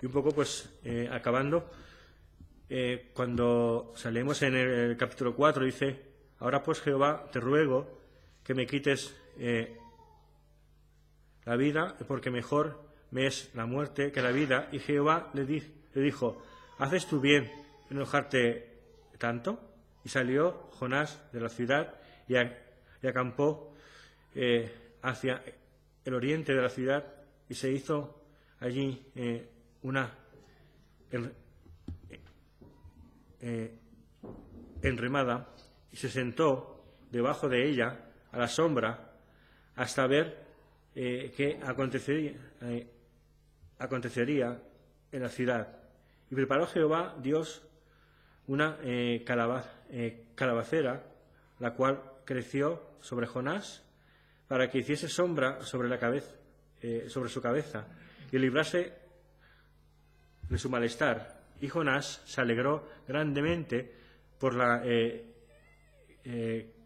un poco, pues, acabando, cuando salimos en el capítulo 4, dice, ahora pues Jehová, te ruego que me quites la vida, porque mejor me es la muerte que la vida. Y Jehová le dijo, ¿haces tú bien enojarte tanto? Y salió Jonás de la ciudad y acampó hacia el oriente de la ciudad, y se hizo allí una enramada, y se sentó debajo de ella a la sombra hasta ver qué acontecería en la ciudad. Y preparó Jehová Dios una calabacera, la cual creció sobre Jonás, para que hiciese sombra sobre su cabeza, y librase de su malestar. Y Jonás se alegró grandemente por la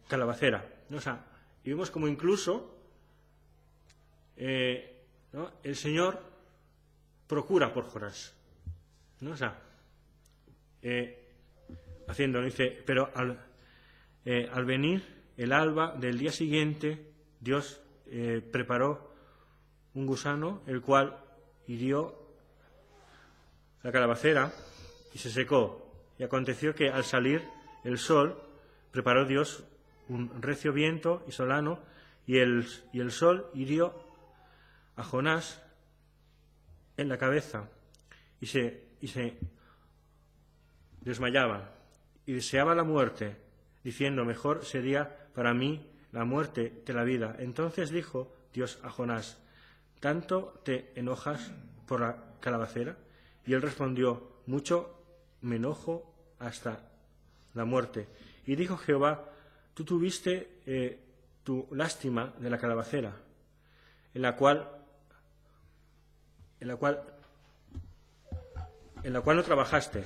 calabacera, ¿no? O sea, y vemos como incluso ¿no? El Señor procura por Jonás, ¿no? O sea, dice, pero al venir el alba del día siguiente, Dios preparó un gusano, el cual hirió la calabacera y se secó. Y aconteció que al salir el sol, preparó Dios un recio viento y solano, y el sol hirió a Jonás en la cabeza, y se desmayaba, y deseaba la muerte, diciendo, mejor sería para mí la muerte que la vida. Entonces dijo Dios a Jonás, ¿tanto te enojas por la calabacera? Y él respondió, mucho me enojo hasta la muerte. Y dijo Jehová, tú tuviste tu lástima de la calabacera, en la cual en la cual no trabajaste,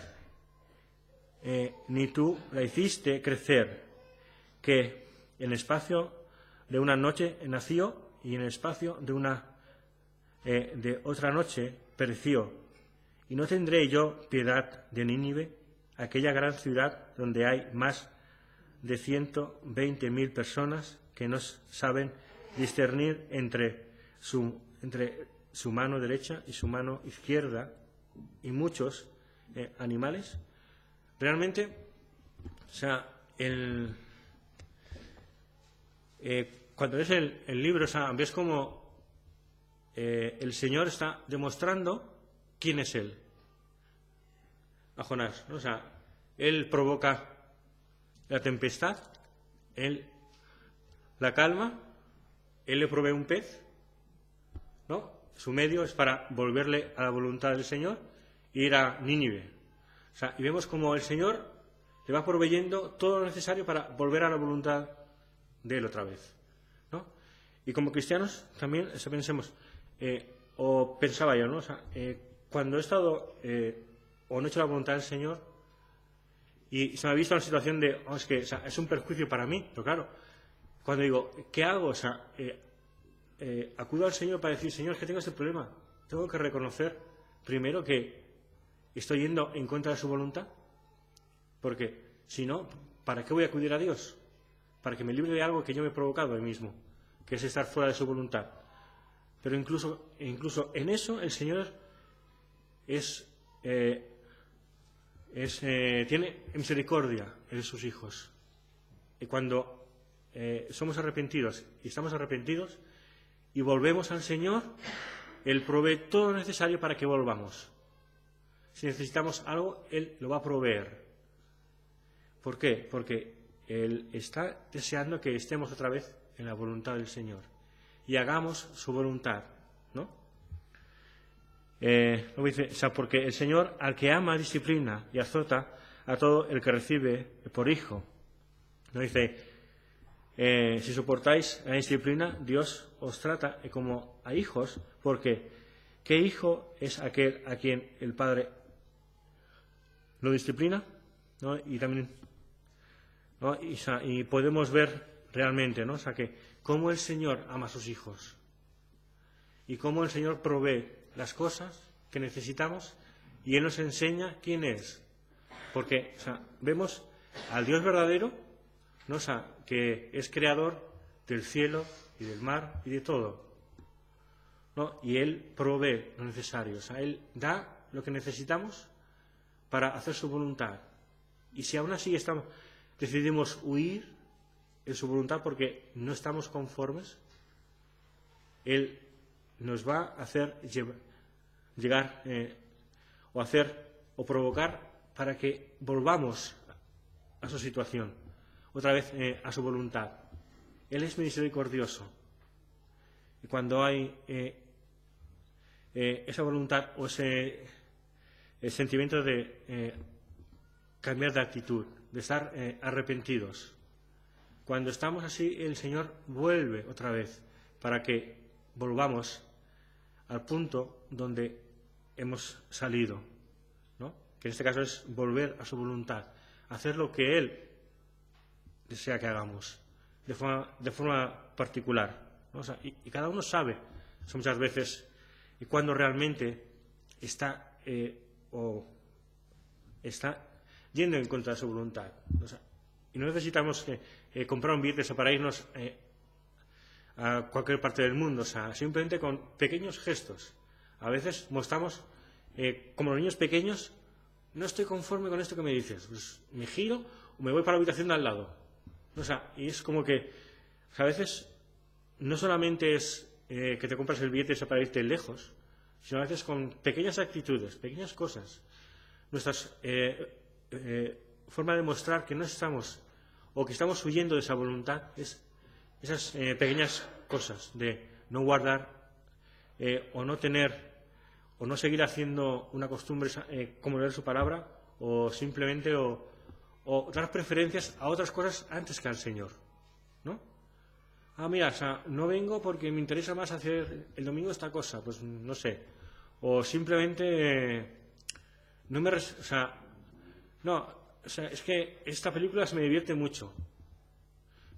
ni tú la hiciste crecer, que en el espacio de una noche nació y en el espacio de otra noche pereció. ¿Y no tendré yo piedad de Nínive, aquella gran ciudad donde hay más de 120.000 personas que no saben discernir entre su mano derecha y su mano izquierda, y muchos animales? Realmente, o sea, cuando ves el libro, o sea, ves como el Señor está demostrando quién es Él a Jonás, ¿no? O sea, Él provoca la tempestad, Él la calma, Él le provee un pez, ¿no? Su medio es para volverle a la voluntad del Señor e ir a Nínive. O sea, y vemos como el Señor le va proveyendo todo lo necesario para volver a la voluntad de Él otra vez, ¿no? Y como cristianos también pensemos, o pensaba yo, ¿no? O sea, cuando he estado o no he hecho la voluntad del Señor y se me ha visto una situación de, es que, o sea, es un perjuicio para mí, pero claro, cuando digo, ¿qué hago? O sea, acudo al Señor para decir, Señor, es que tengo este problema. Tengo que reconocer primero que estoy yendo en contra de su voluntad, porque si no, ¿para qué voy a acudir a Dios? Para que me libre de algo que yo me he provocado a mí mismo, que es estar fuera de su voluntad. Pero incluso en eso el Señor tiene misericordia de sus hijos. Y cuando somos arrepentidos y estamos arrepentidos y volvemos al Señor, Él provee todo lo necesario para que volvamos. Si necesitamos algo, Él lo va a proveer. ¿Por qué? Porque Él está deseando que estemos otra vez en la voluntad del Señor y hagamos su voluntad, ¿no? Luego dice, o sea, porque el Señor al que ama disciplina y azota a todo el que recibe por hijo. ¿No? Dice, si soportáis la disciplina, Dios os trata como a hijos, porque ¿qué hijo es aquel a quien el Padre lo disciplina? ¿No? Y también, ¿no? Y podemos ver realmente, ¿no? O sea, que cómo el Señor ama a sus hijos y cómo el Señor provee las cosas que necesitamos y Él nos enseña quién es. Porque, o sea, vemos al Dios verdadero, ¿no? O sea, que es creador del cielo y del mar y de todo, ¿no? Y Él provee lo necesario. O sea, Él da lo que necesitamos para hacer su voluntad. Y si aún así decidimos huir de su voluntad porque no estamos conformes, Él nos va a hacer llegar o provocar para que volvamos a su situación, otra vez a su voluntad. Él es misericordioso. Y cuando hay esa voluntad o ese sentimiento de cambiar de actitud, de estar arrepentidos, cuando estamos así, el Señor vuelve otra vez para que volvamos al punto donde hemos salido, ¿no? Que en este caso es volver a su voluntad, hacer lo que Él desea que hagamos, de forma particular, ¿no? O sea, y cada uno sabe, muchas veces, cuando realmente está yendo en contra de su voluntad. O sea, y no necesitamos comprar un billete para irnos a cualquier parte del mundo, o sea, simplemente con pequeños gestos. A veces mostramos, como los niños pequeños, no estoy conforme con esto que me dices, pues me giro o me voy para la habitación de al lado. O sea, y es como que, o sea, a veces no solamente es que te compras el billete para irte lejos, sino a veces con pequeñas actitudes, pequeñas cosas. Nuestras forma de mostrar que no estamos o que estamos huyendo de esa voluntad es esas pequeñas cosas de no guardar o no tener o no seguir haciendo una costumbre como leer su palabra o simplemente o dar preferencias a otras cosas antes que al Señor, ¿no? Mira, o sea, no vengo porque me interesa más hacer el domingo esta cosa, pues no sé, o simplemente no me... es que esta película me divierte mucho,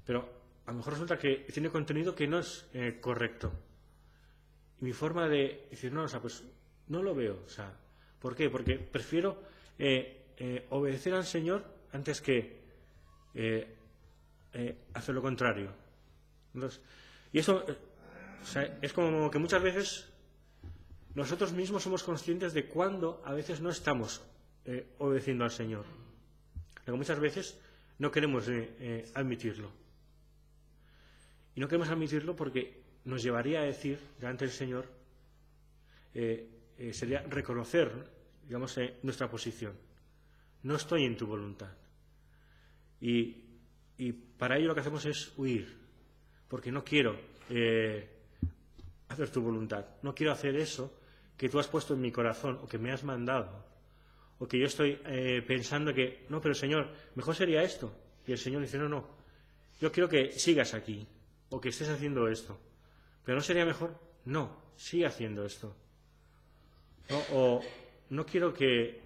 pero a lo mejor resulta que tiene contenido que no es correcto. Y mi forma de decir, no, pues no lo veo. ¿Por qué? Porque prefiero obedecer al Señor antes que hacer lo contrario. Entonces, y eso es como que muchas veces nosotros mismos somos conscientes de cuándo a veces no estamos obedeciendo al Señor. Pero muchas veces no queremos admitirlo. Y no queremos admitirlo porque nos llevaría a decir delante del Señor, sería reconocer, digamos, nuestra posición. No estoy en tu voluntad. Y para ello lo que hacemos es huir, porque no quiero hacer tu voluntad. No quiero hacer eso que tú has puesto en mi corazón o que me has mandado. O que yo estoy pensando que, no, pero Señor, mejor sería esto. Y el Señor dice, no, yo quiero que sigas aquí o que estés haciendo esto. ¿Pero no sería mejor? No, sigue haciendo esto. ¿No? O no quiero que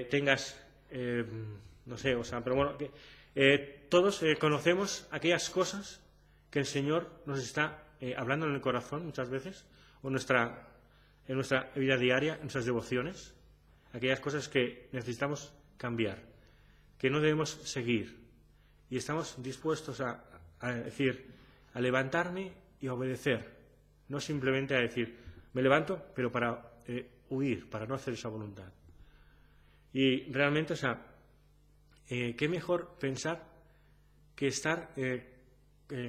tengas, no sé, pero bueno, que todos conocemos aquellas cosas que el Señor nos está hablando en el corazón muchas veces, o en nuestra vida diaria, en nuestras devociones, aquellas cosas que necesitamos cambiar, que no debemos seguir. Y estamos dispuestos a decir, a levantarme y a obedecer, no simplemente a decir, me levanto, pero para huir, para no hacer esa voluntad. Y realmente, qué mejor pensar que estar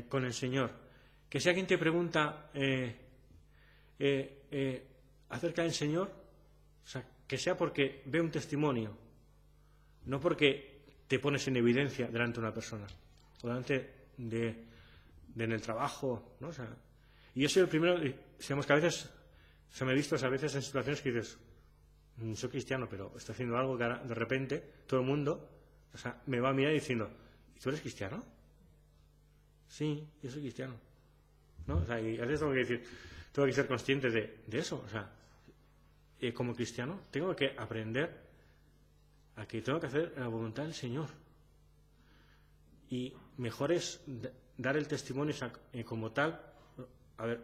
con el Señor. Que si alguien te pregunta acerca del Señor, que sea porque ve un testimonio, no porque te pones en evidencia delante de una persona, o delante en el trabajo, ¿no? Y yo soy el primero, digamos que a veces se me he visto a veces en situaciones que dices, soy cristiano, pero estoy haciendo algo que de repente todo el mundo me va a mirar diciendo, ¿y tú eres cristiano? Sí, yo soy cristiano, ¿no? Y a veces tengo que ser consciente de eso. Como cristiano tengo que aprender a que tengo que hacer la voluntad del Señor. Y mejor es dar el testimonio como tal,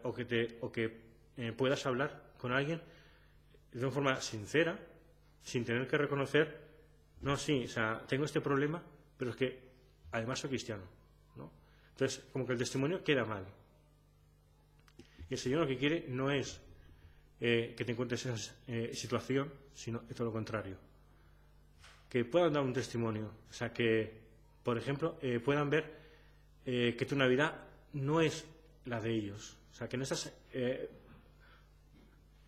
o que puedas hablar con alguien de una forma sincera, sin tener que reconocer, no, sí, tengo este problema, pero es que además soy cristiano, ¿no? Entonces, como que el testimonio queda mal. Y el Señor lo que quiere no es que te encuentres en esa situación, sino todo lo contrario. Que puedan dar un testimonio, que, por ejemplo, puedan ver que tu Navidad no es la de ellos. Que no estás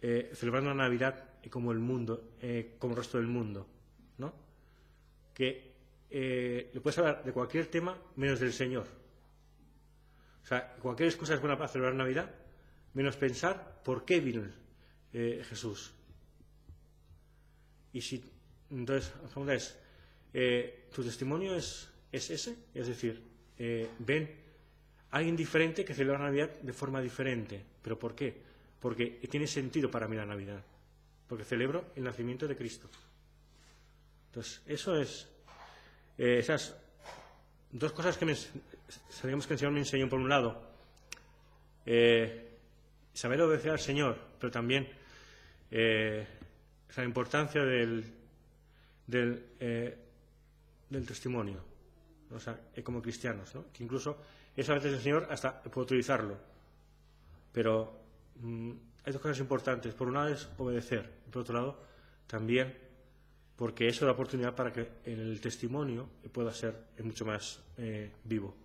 celebrando la Navidad como el mundo, como el resto del mundo, ¿no? Que le puedes hablar de cualquier tema menos del Señor. Cualquier excusa es buena para celebrar Navidad, menos pensar por qué vino Jesús. Y si entonces la pregunta es, ¿tu testimonio es ese? Es decir, ven a alguien diferente que celebra Navidad de forma diferente. ¿Pero por qué? Porque tiene sentido para mí la Navidad. Porque celebro el nacimiento de Cristo. Entonces, eso es esas dos cosas que sabíamos que el Señor me enseñó. Por un lado, saber obedecer al Señor, pero también la importancia del testimonio, como cristianos, ¿no? Que incluso eso a veces el Señor hasta puede utilizarlo, pero hay dos cosas importantes. Por un lado es obedecer, y por otro lado también porque eso da oportunidad para que el testimonio pueda ser mucho más vivo.